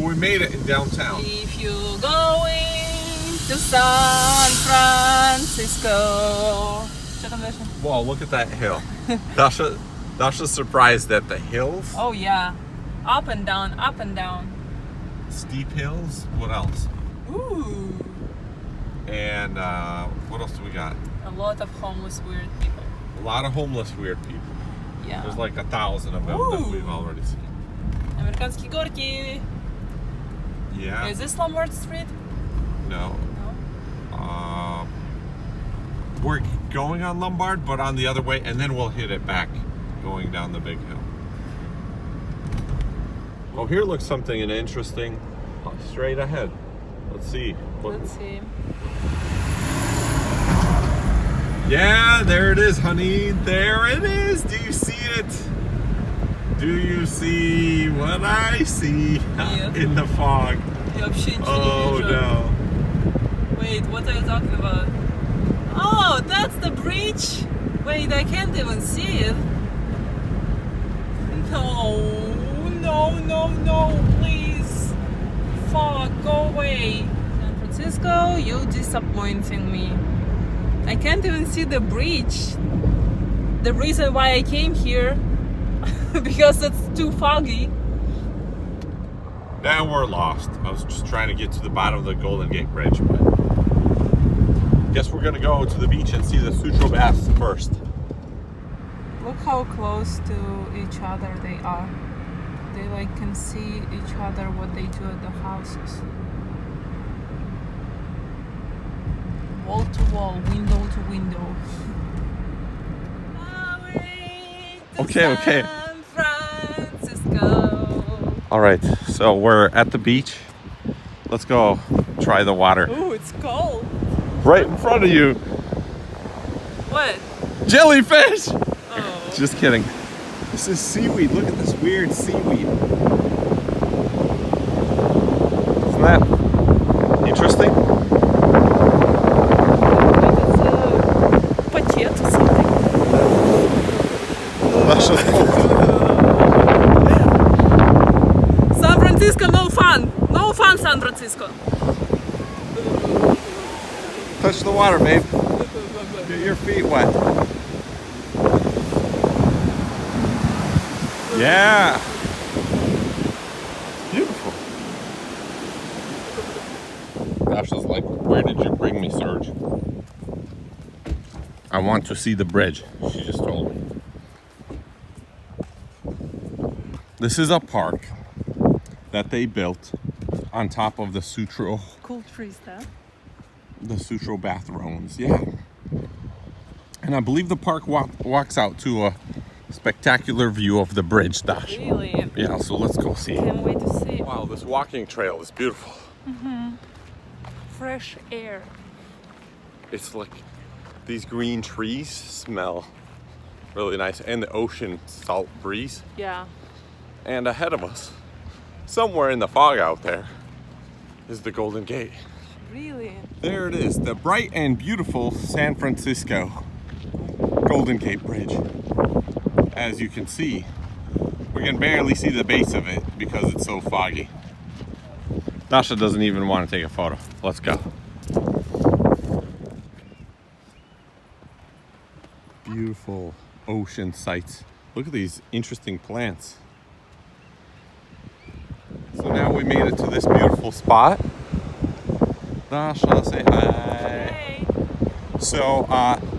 we made it in downtown. If you're going to San Francisco. Whoa, look at that hill. Dasha's surprised at the hills. Oh yeah. Up and down, up and down. Steep hills. What else? Ooh. And what else do we got? A lot of homeless weird people. A lot of homeless weird people. Yeah. There's like 1,000 of them that we've already seen. Американские горки. Yeah. Is this Lombard Street? No. No. We're going on Lombard, but on the other way, and then we'll hit it back going down the big hill. Oh, here looks something interesting straight ahead. Let's see. Let's see. Yeah, there it is, honey. There it is. Do you see it? Do you see what I see in the fog? Oh no. Wait, what are you talking about? Oh, that's the bridge. Wait, I can't even see it. No, please. Fuck, go away. San Francisco, you're disappointing me. I can't even see the bridge. The reason why I came here, because it's too foggy. Now we're lost. I was just trying to get to the bottom of the Golden Gate Bridge, but guess we're gonna go to the beach and see the Sutro Baths first. Look how close to each other they are. They like can see each other what they do at the houses. Wall to wall, window to window. Okay. San Francisco. All right, so we're at the beach. Let's go try the water. Ooh, it's cold. Right in front of you. What? Jellyfish! Oh. Just kidding. This is seaweed. Look at this weird seaweed. Isn't that interesting? It's a paquette or something. San Francisco, no fun. No fun, San Francisco. Touch the water, babe. Get your feet wet. Yeah. Beautiful. Dasha's like, where did you bring me, Serge? I want to see the bridge, she just told me. This is a park that they built on top of the Sutro. Cool trees there. The Sutro bathrooms, yeah. And I believe the park walks out to a spectacular view of the bridge, Dash. Really? Yeah, so let's go see. Can't wait to see. Wow, this walking trail is beautiful. Mm-hmm. Fresh air. It's like these green trees smell really nice, and the ocean salt breeze. Yeah. And ahead of us, somewhere in the fog out there, is the Golden Gate. Really? There it is, the bright and beautiful San Francisco Golden Gate Bridge. As you can see, we can barely see the base of it because it's so foggy. Dasha doesn't even want to take a photo. Let's go. Beautiful ocean sights. Look at these interesting plants. So now we made it to this beautiful spot. Dasha, say hi. Hey. So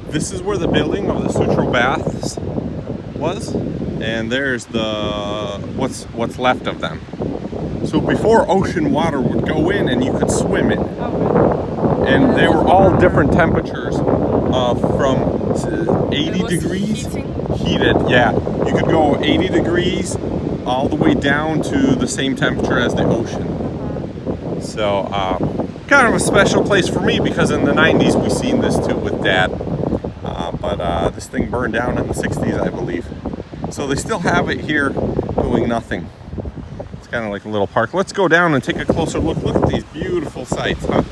this is where the building of the Sutro Baths was, and there's the what's left of them. So before, ocean water would go in and you could swim in, and they were all different temperatures, from 80 degrees heated. Yeah, you could go 80 degrees all the way down to the same temperature as the ocean. So kind of a special place for me because in the 90s we seen this too with Dad, but this thing burned down in the 60s, I believe. So they still have it here doing nothing. It's kind of like a little park. Let's go down and take a closer look. Look at these beautiful sights, huh?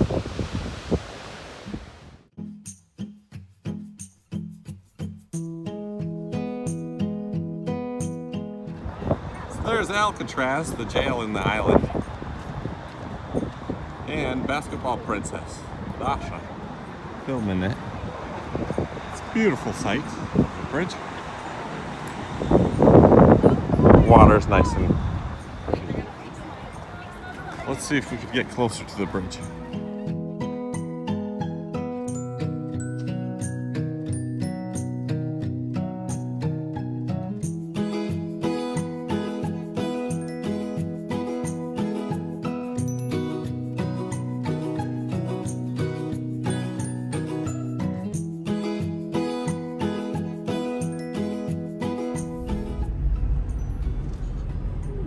So there's Alcatraz, the jail in the island. and basketball princess, Dasha. Filming it. It's a beautiful sight. The bridge. Water's nice and... Let's see if we could get closer to the bridge.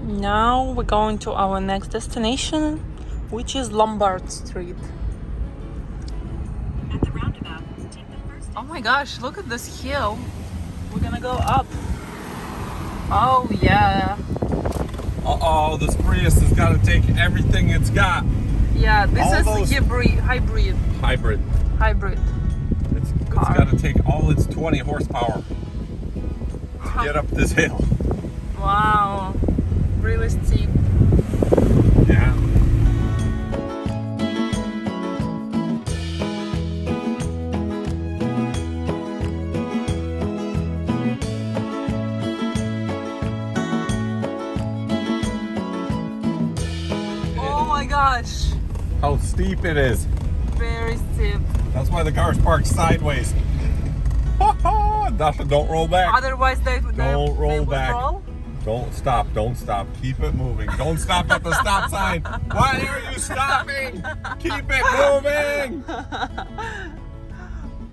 Now we're going to our next destination, which is Lombard Street. At the roundabout, take the first. Oh my gosh, look at this hill. We're gonna go up. Oh yeah. Uh-oh, this Prius has got to take everything it's got. Yeah, this All is those- hybrid. Hybrid. It's got to take all its 20 horsepower to get up this hill. Wow, really steep. Yeah. Oh my gosh, How steep it is. very steep. That's why the car's parked sideways. Dasha, don't roll back. Otherwise they Don't roll would back. roll. Don't stop. Keep it moving. Don't stop at the stop sign. Why are you stopping? Keep it moving.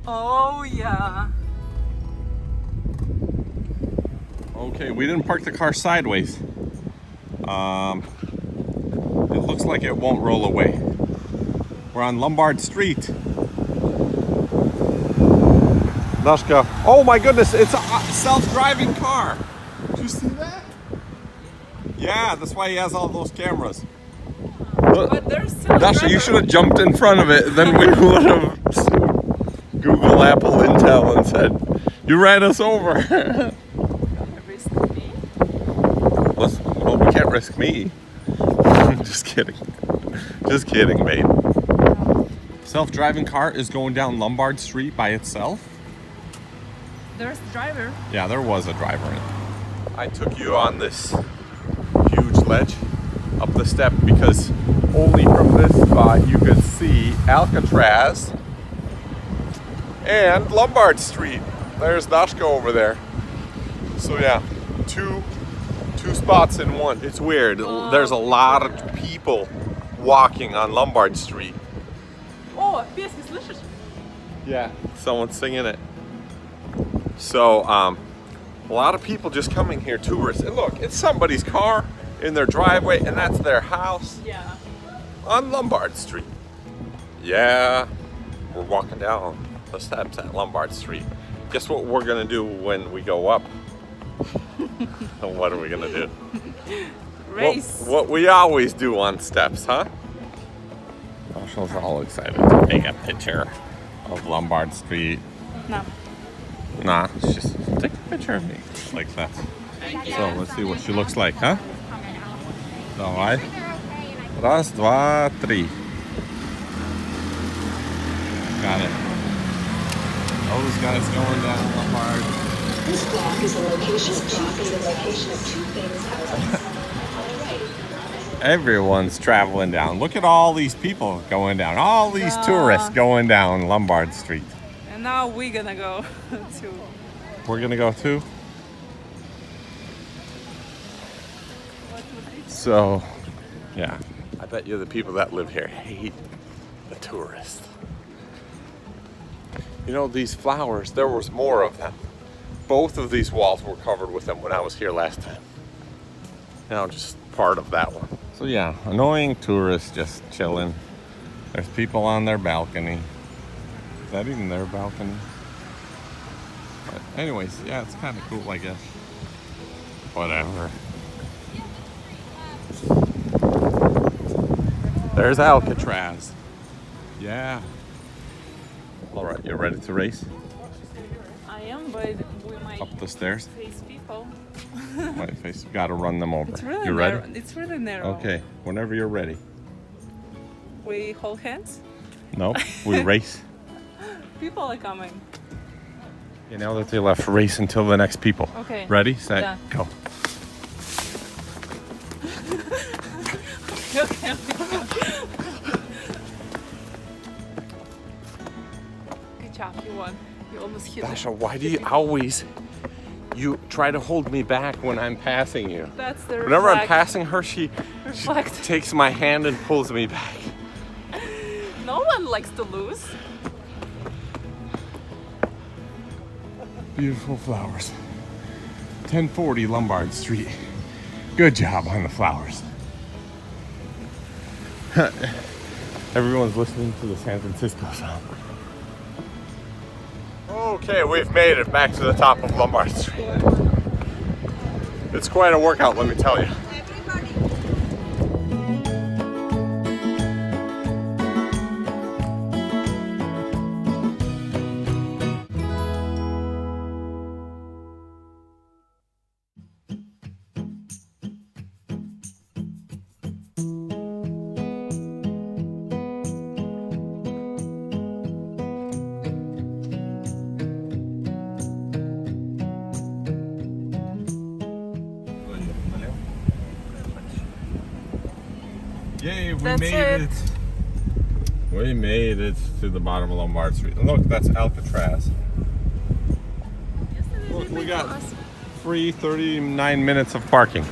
Oh yeah. Okay, we didn't park the car sideways. It looks like it won't roll away. We're on Lombard Street. Dashka. Oh my goodness, it's a self-driving car. Did you see that? Yeah, that's why he has all those cameras. But there's still Dasha, you should have jumped in front of it. Then we would have Google, Apple, Intel and said, you ran us over. risk me. Well, we can't risk me. Just kidding. Just kidding, babe. Self-driving car is going down Lombard Street by itself. There's the driver. Yeah, there was a driver in it. I took you on this huge ledge up the step because only from this spot you could see Alcatraz and Lombard Street. There's Dashka over there. So yeah, two spots in one. It's weird. There's a lot of people walking on Lombard Street. Oh, песни слышишь? Yeah, someone's singing it. So, a lot of people just coming here, tourists. And look, it's somebody's car in their driveway, and that's their house Yeah. on Lombard Street. Yeah, we're walking down the steps at Lombard Street. Guess what we're gonna do when we go up? What are we gonna do? Race. What we always do on steps, huh? Marshall's all excited to take a picture of Lombard Street. No. Nah, it's just take a picture of me like that. So let's see what she looks like, huh? Давай. Раз, два, три. Got it. Those guys going down Lombard. This block is the location of two famous houses. Everyone's traveling down. Look at all these people going down. All these tourists going down Lombard Street. And now we're gonna go to. We're gonna go too. So, yeah, I bet you the people that live here hate the tourists. You know, these flowers, there was more of them. Both of these walls were covered with them when I was here last time. Now just part of that one. So yeah, annoying tourists just chilling. There's people on their balcony. Is that even their balcony? But anyways, yeah, it's kind of cool, I guess. Whatever. There's Alcatraz. Yeah. All right, you ready to race? I am, but we might Up the stairs? face people. Might face. Got to run them over. It's really You narrow. ready? It's really narrow. Okay, whenever you're ready. we hold hands? No, we race. People are coming. You know that they left, race until the next people. Okay. Ready, set, Yeah. go. Okay. Good job, you won. You almost hit it. Dasha, why do you always try to hold me back when I'm passing you? That's the Whenever I'm reflect. passing her, she Reflect. takes my hand and pulls me back. No one likes to lose. Beautiful flowers. 1040 Lombard Street. Good job on the flowers. Everyone's listening to the San Francisco song. Okay, we've made it back to the top of Lombard Street. It's quite a workout, let me tell you. Yay, we That's made it. it. We made it to the bottom of Lombard Street. And look, that's Alcatraz. Look, we got free 39 minutes of parking.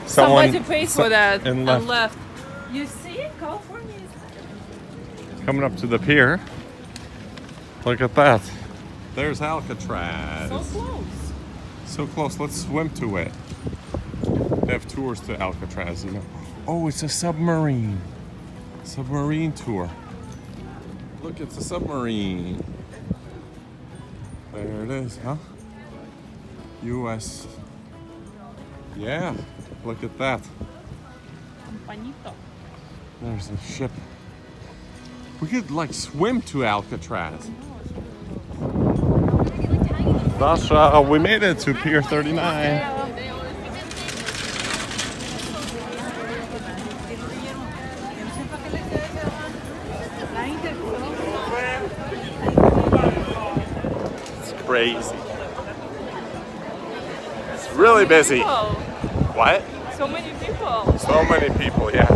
Somebody paid for that and and left. left. You see, California is Coming up to the pier. Look at that. There's Alcatraz. so close. So close. Let's swim to it. They have tours to Alcatraz, you know. Oh, it's a submarine. Submarine tour. Look, it's a submarine. There it is, huh? U.S. Yeah, look at that. Campanito. There's a ship. We could like swim to Alcatraz. Dasha, we made it to Pier 39. It's crazy. It's really busy. People. What? So many people. So many people, yeah.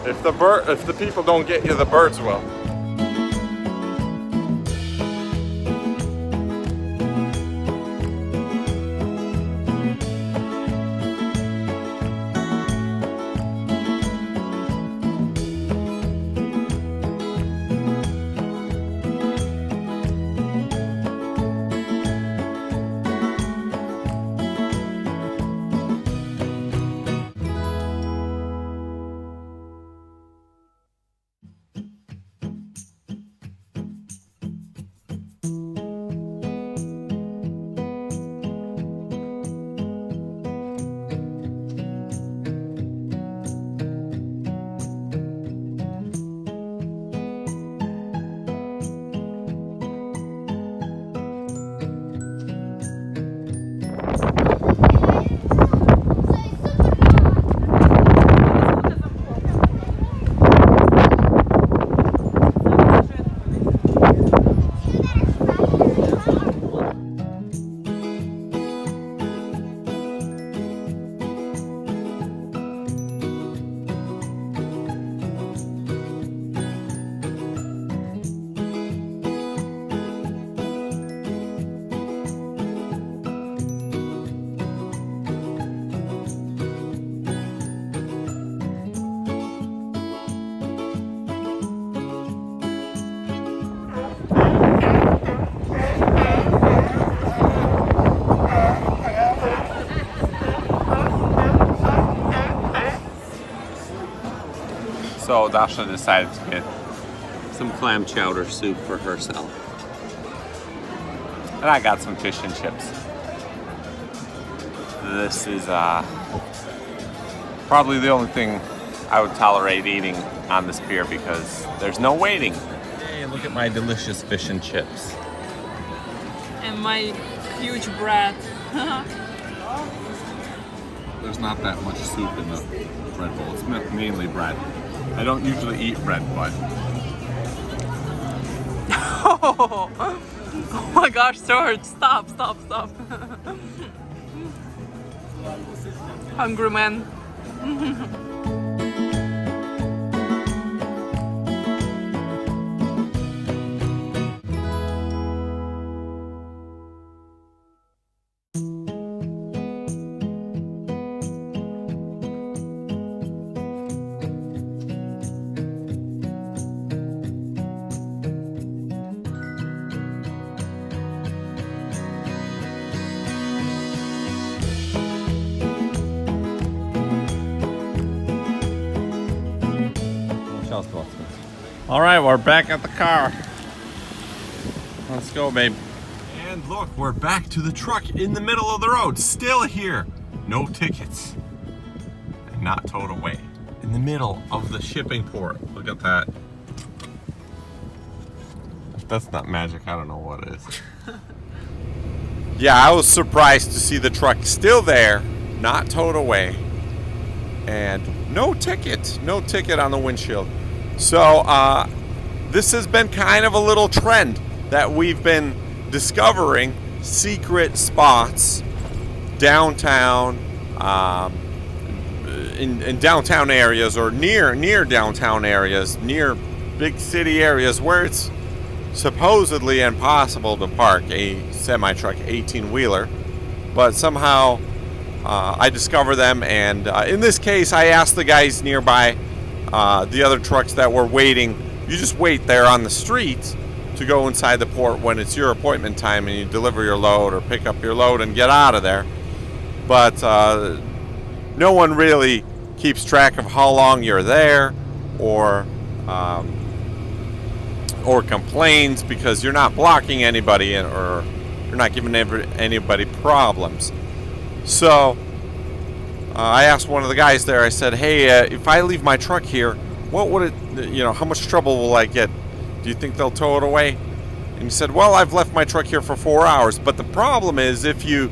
If the people don't get you, the birds will. So Dasha decided to get some clam chowder soup for herself. And I got some fish and chips. This is probably the only thing I would tolerate eating on this pier because there's no waiting. Hey, look at my delicious fish and chips. And my huge bread. There's not that much soup in the bread bowl. It's mainly bread. I don't usually eat red, but Oh my gosh, George, stop. Hungry man. all right, we're back at the car. Let's go, babe. And look, we're back to the truck in the middle of the road, still here. No tickets. And not towed away. In the middle of the shipping port. Look at that. If that's not magic, I don't know what is. Yeah, I was surprised to see the truck still there, not towed away. And no ticket on the windshield. So this has been kind of a little trend that we've been discovering secret spots downtown, in downtown areas or near downtown areas, near big city areas where it's supposedly impossible to park a semi-truck 18-wheeler, but somehow I discover them, and in this case I asked the guys nearby, the other trucks that were waiting, you just wait there on the street to go inside the port when it's your appointment time and you deliver your load or pick up your load and get out of there. But no one really keeps track of how long you're there or complains because you're not blocking anybody or you're not giving anybody problems. So I asked one of the guys there, I said, hey, if I leave my truck here, what would it, how much trouble will I get? Do you think they'll tow it away? And he said, well, I've left my truck here for 4 hours. But the problem is if you're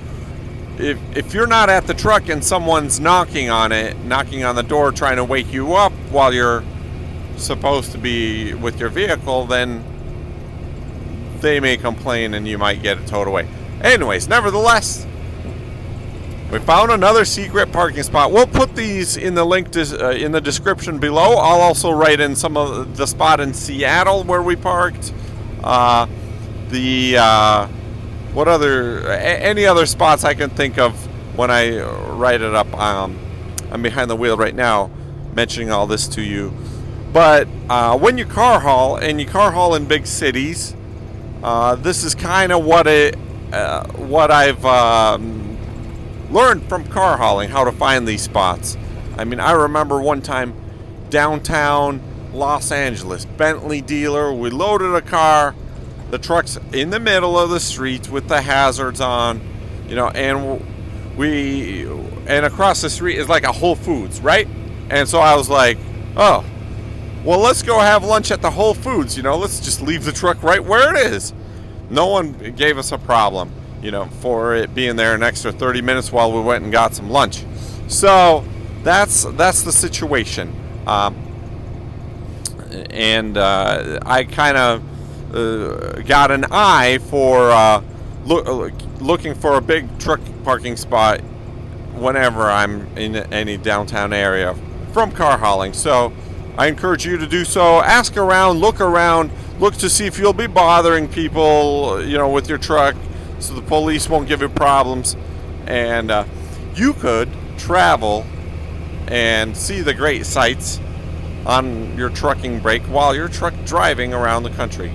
not at the truck and someone's knocking on the door trying to wake you up while you're supposed to be with your vehicle, then they may complain and you might get it towed away. Anyways, nevertheless, we found another secret parking spot. We'll put these in the link in the description below. I'll also write in some of the spot in Seattle where we parked. Any other spots I can think of when I write it up. I'm behind the wheel right now, mentioning all this to you. But when you car haul and you car haul in big cities, this is kind of what I've learned from car hauling, how to find these spots. I mean, I remember one time downtown Los Angeles, Bentley dealer, we loaded a car, the truck's in the middle of the street with the hazards on, and across the street is like a Whole Foods, right? And so I was like, oh, well, let's go have lunch at the Whole Foods, let's just leave the truck right where it is. No one gave us a problem, for it being there an extra 30 minutes while we went and got some lunch. So that's the situation. And I kind of got an eye for looking for a big truck parking spot whenever I'm in any downtown area from car hauling. So I encourage you to do so. Ask around, look to see if you'll be bothering people, with your truck, so the police won't give you problems. And you could travel and see the great sights on your trucking break while you're truck driving around the country.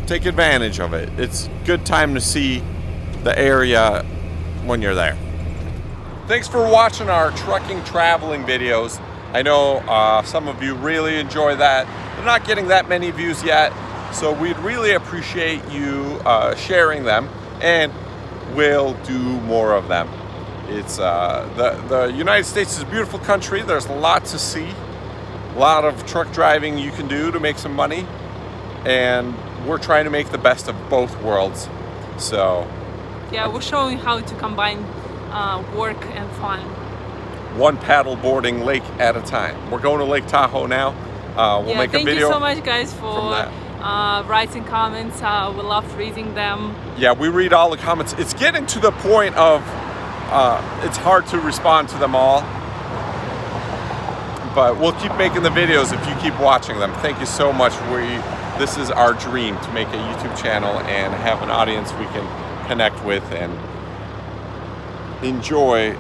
Take advantage of it. It's a good time to see the area when you're there. Thanks for watching our trucking traveling videos. I know some of you really enjoy that. They're not getting that many views yet, so we'd really appreciate you sharing them, and we'll do more of them. It's the United States is a beautiful country. There's a lot to see, a lot of truck driving you can do to make some money, and we're trying to make the best of both worlds. So yeah, we're showing how to combine work and fun. one paddle boarding lake at a time. We're going to Lake Tahoe now. We'll make a video. Thank you so much, guys, for that. writing comments. We love reading them. Yeah, we read all the comments. It's getting to the point of it's hard to respond to them all, but we'll keep making the videos if you keep watching them. Thank you so much. This is our dream, to make a YouTube channel and have an audience we can connect with and enjoy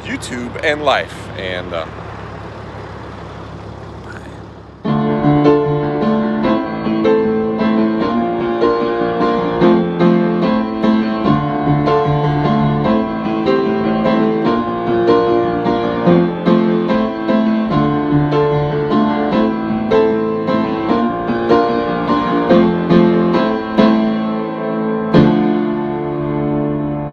YouTube and life. And